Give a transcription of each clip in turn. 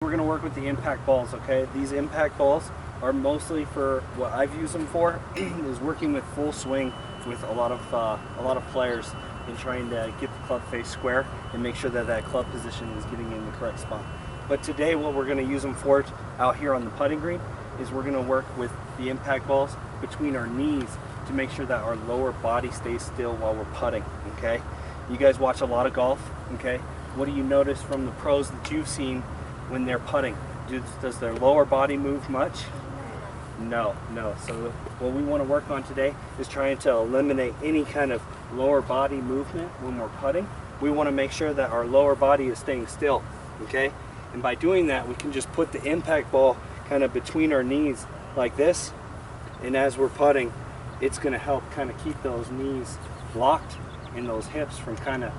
We're going to work with the impact balls, okay? These impact balls are mostly for what I've used them for is working with full swing with a lot of players in trying to get the club face square and make sure that that club position is getting in the correct spot. But today what we're going to use them for out here on the putting green is we're going to work with the impact balls between our knees to make sure that our lower body stays still while we're putting, okay? You guys watch a lot of golf, okay? What do you notice from the pros that you've seen when they're putting? Does their lower body move much? No. So what we want to work on today is trying to eliminate any kind of lower body movement when we're putting. We want to make sure that our lower body is staying still, okay? And by doing that, we can just put the impact ball kind of between our knees like this, and as we're putting, it's going to help kind of keep those knees locked and those hips from kind of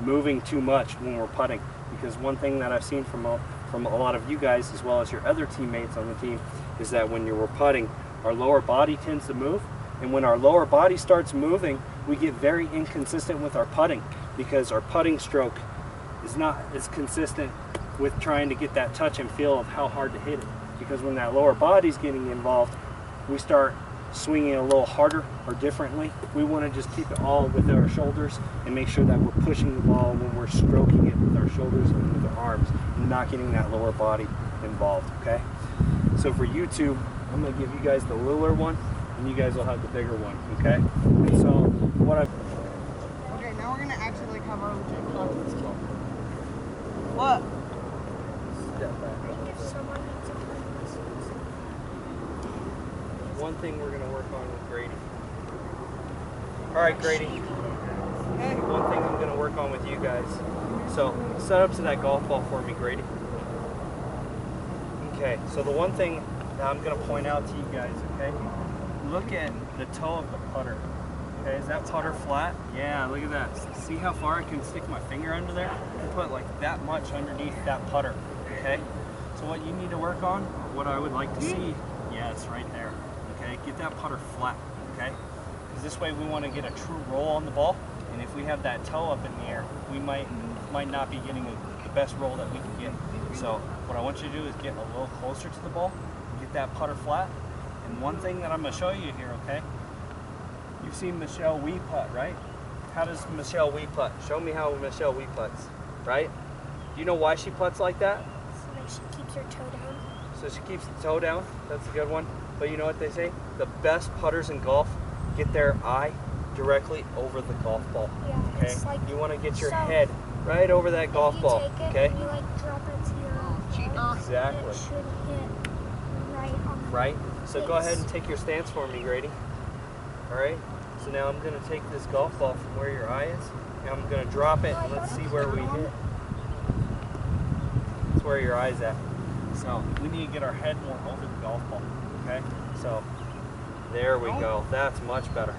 moving too much when we're putting. Because one thing that I've seen from a lot of you guys, as well as your other teammates on the team, is that when you're putting, our lower body tends to move, and when our lower body starts moving, we get very inconsistent with our putting, because our putting stroke is not as consistent with trying to get that touch and feel of how hard to hit it. Because when that lower body's getting involved, we start swinging a little harder or differently. We want to just keep it all with our shoulders and make sure that we're pushing the ball when we're stroking it with our shoulders and with our arms, and not getting that lower body involved, okay? So for YouTube, I'm going to give you guys the littler one, and you guys will have the bigger one, okay? And so what I... Okay, now we're going to actually have our legit practice ball. What? Step back. One thing we're going to work on with Grady. All right, Grady. Okay. One thing I'm going to work on with you guys. So set up to that golf ball for me, Grady. Okay, so the one thing that I'm going to point out to you guys, okay? Look at the toe of the putter. Okay, is that putter flat? Yeah, look at that. See how far I can stick my finger under there? And put like that much underneath that putter, okay? So what you need to work on, what I would like to see, yeah, it's right there. Okay, get that putter flat, okay? Because this way we want to get a true roll on the ball, and if we have that toe up in the air, we might not be getting the best roll that we can get. So what I want you to do is get a little closer to the ball, get that putter flat, and one thing that I'm going to show you here, okay? You've seen Michelle Wie putt, right? How does Michelle Wie putt? Show me how Michelle Wie putts, right? Do you know why she putts like that? So she keeps her toe down. So she keeps the toe down. That's a good one. But you know what they say? The best putters in golf get their eye directly over the golf ball. Yeah, okay? it's like, You want to get your so head right over that golf ball. Take it okay? And you like drop it to your arm. Exactly. It should hit right on the Right? So go face. ahead and take your stance for me, Grady. Alright? So now I'm going to take this golf ball from where your eye is, and I'm going to drop it, and let's see where we hit. That's where your eye's at. So we need to get our head more over the golf ball. Okay? So there we go. That's much better.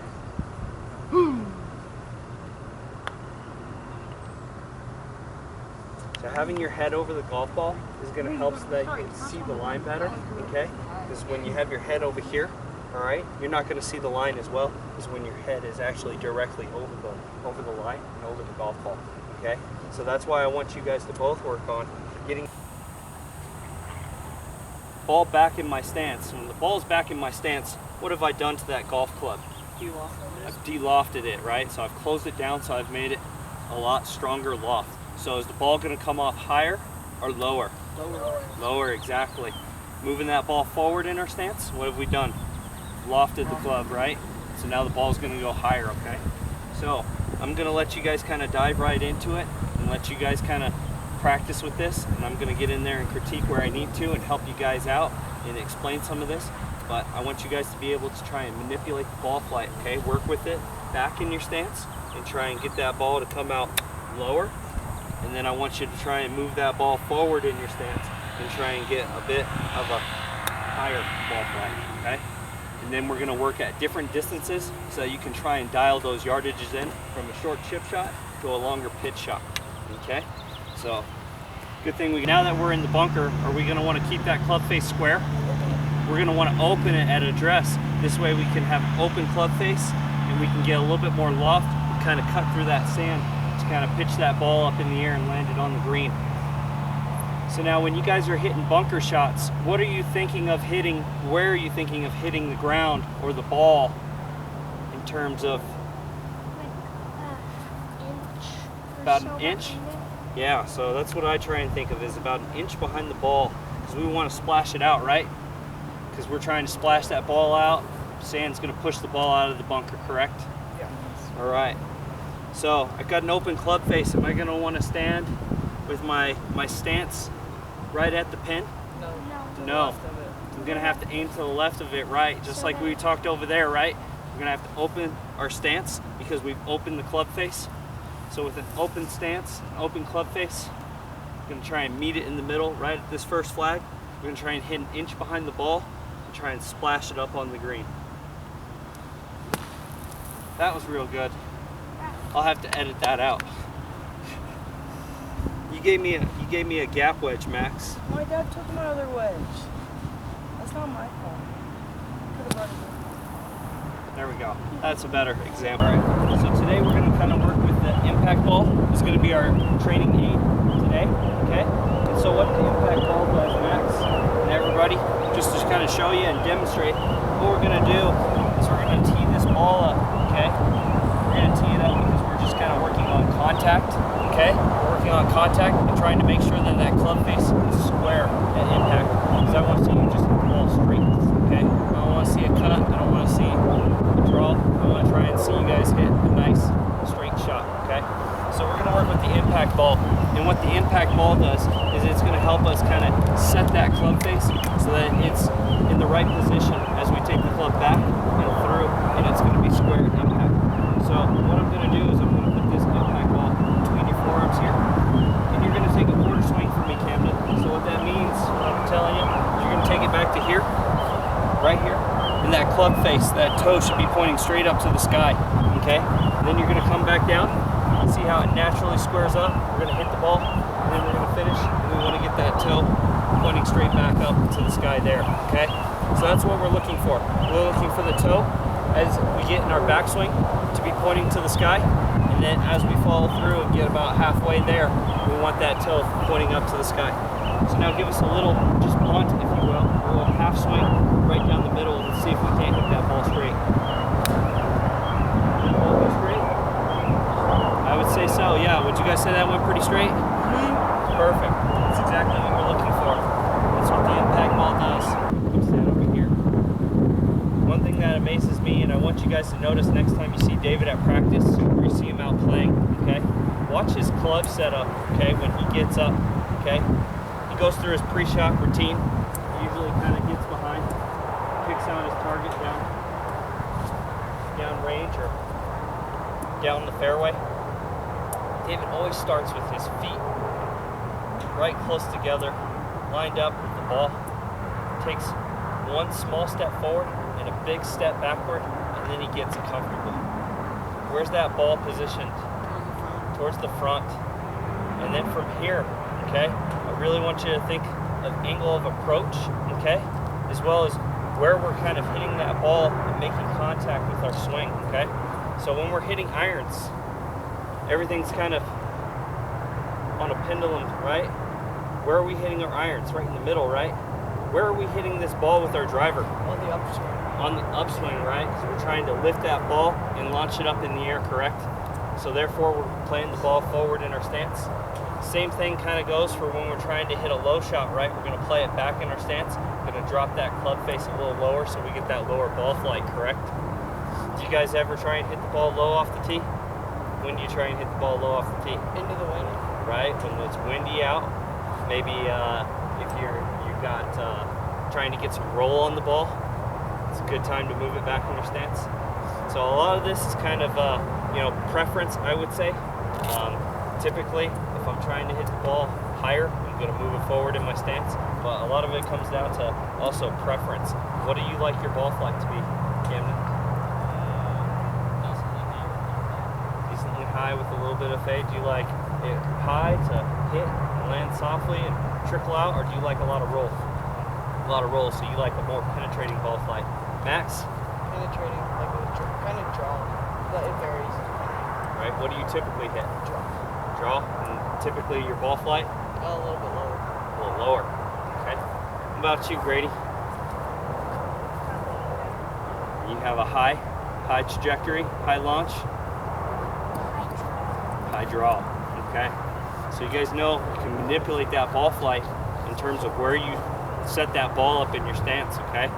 So having your head over the golf ball is going to help so that you can see the line better, okay? Because when you have your head over here, all right, you're not going to see the line as well as when your head is actually directly over the line and over the golf ball, okay? So that's why I want you guys to both work on getting ball back in my stance. When the ball's back in my stance, what have I done to that golf club? I've de-lofted it, right? So I've closed it down, so I've made it a lot stronger loft. So is the ball going to come off higher or lower? Lower. Lower, exactly. Moving that ball forward in our stance, what have we done? Lofted the club, right? So now the ball's going to go higher, okay? So I'm going to let you guys kind of dive right into it and let you guys kind of practice with this, and I'm going to get in there and critique where I need to and help you guys out and explain some of this. But I want you guys to be able to try and manipulate the ball flight, okay? Work with it back in your stance and try and get that ball to come out lower. And then I want you to try and move that ball forward in your stance and try and get a bit of a higher ball flight, okay? And then we're gonna work at different distances so that you can try and dial those yardages in from a short chip shot to a longer pitch shot, okay? So, good thing now that we're in the bunker, are we gonna wanna keep that club face square? We're gonna wanna open it at address. This way we can have open club face and we can get a little bit more loft and kind of cut through that sand to kind of pitch that ball up in the air and land it on the green. So now when you guys are hitting bunker shots, what are you thinking of hitting? Where are you thinking of hitting the ground or the ball in terms of Like inch. Or about so an inch? behind it. Yeah, so that's what I try and think of is about an inch behind the ball because we want to splash it out, right? Because we're trying to splash that ball out. Sand's going to push the ball out of the bunker, correct? Yeah. All right. So I've got an open club face. Am I going to want to stand with my stance right at the pin? No. No. No. Left of it. I'm going to have to aim to the left of it, right? Just So like we then- talked over there, right? We're going to have to open our stance because we've opened the club face. So with an open stance, an open club face, we're going to try and meet it in the middle right at this first flag. We're going to try and hit an inch behind the ball and try and splash it up on the green. That was real good. I'll have to edit that out. You gave me a gap wedge, Max. My dad took my other wedge. That's not my fault. Could have run it. There we go. That's a better example. All right. So today we're going to kind of work with the impact ball. It's going to be our training aid today. Okay. And so what the impact ball does, Max, and everybody, just to kind of show you and demonstrate, what we're going to do is we're going to tee this ball up. Okay. We're going to tee it up because we're just kind of working on contact. Okay. We're working on contact and trying to make sure that that club face is square at impact. Because I want to see you just hit the ball straight. Okay. I don't want to see a cut. I don't want to see draw. I want to try and see you guys hit a nice straight shot, okay? So we're going to work with the impact ball. And what the impact ball does is it's going to help us kind of set that club face so that it's in the right position as we take the club back and through, and it's going to be square at impact. So what I'm going to do is I'm going to put this impact ball between your forearms here, and you're going to take a quarter swing from me, Camden. So what that means, what I'm telling you, you're going to take it back to here, right here. And that club face, that toe should be pointing straight up to the sky, okay? And then you're gonna come back down, see how it naturally squares up. We're gonna hit the ball, and then we're gonna finish, and we wanna get that toe pointing straight back up to the sky there, okay? So that's what we're looking for. We're looking for the toe as we get in our backswing to be pointing to the sky, and then as we follow through and get about halfway there, we want that toe pointing up to the sky. So now give us a little, just blunt, if you will, a little half swing right down the middle and see if we can't hit that ball straight. Did the ball go straight? I would say so, yeah. Would you guys say that went pretty straight? Perfect. That's exactly what we're looking for. That's what the impact ball does. Come stand over here. One thing that amazes me, and I want you guys to notice next time you see David at practice or you see him out playing, okay? Watch his club setup, okay, when he gets up, okay? He goes through his pre-shot routine. He usually kind of gets behind, picks out his target down range or down the fairway. David always starts with his feet right close together, lined up with the ball. Takes one small step forward and a big step backward, and then he gets it comfortable. Where's that ball positioned? Towards the front. And then from here, okay, I really want you to think of angle of approach, okay, as well as where we're kind of hitting that ball and making contact with our swing, okay? So when we're hitting irons, everything's kind of on a pendulum, right? Where are we hitting our irons? Right in the middle, right? Where are we hitting this ball with our driver? On the upswing. On the upswing, right? Because we're trying to lift that ball and launch it up in the air, correct? So therefore, we're playing the ball forward in our stance. Same thing kind of goes for when we're trying to hit a low shot, right? We're going to play it back in our stance. We're going to drop that club face a little lower so we get that lower ball flight, correct? Do you guys ever try and hit the ball low off the tee? When do you try and hit the ball low off the tee? Into the wind. Right, when it's windy out. Maybe if you've got trying to get some roll on the ball, it's a good time to move it back in your stance. So a lot of this is kind of preference, I would say. Typically, if I'm trying to hit the ball higher, I'm going to move it forward in my stance. But a lot of it comes down to also preference. What do you like your ball flight to be, Camden? Decently high with a little bit of fade. Do you like it high to hit, land softly, and trickle out, or do you like a lot of roll? A lot of roll, so you like a more penetrating ball flight. Max? Penetrating, like kind of draw, but it varies. Right, what do you typically hit? Draw. Draw, and typically your ball flight? A little bit lower. A little lower. Okay. How about you, Grady? You have a high trajectory, high launch, high draw. Okay. So you guys know you can manipulate that ball flight in terms of where you set that ball up in your stance. Okay.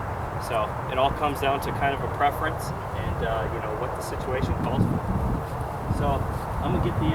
So it all comes down to kind of a preference and you know what the situation calls for. So I'm gonna get the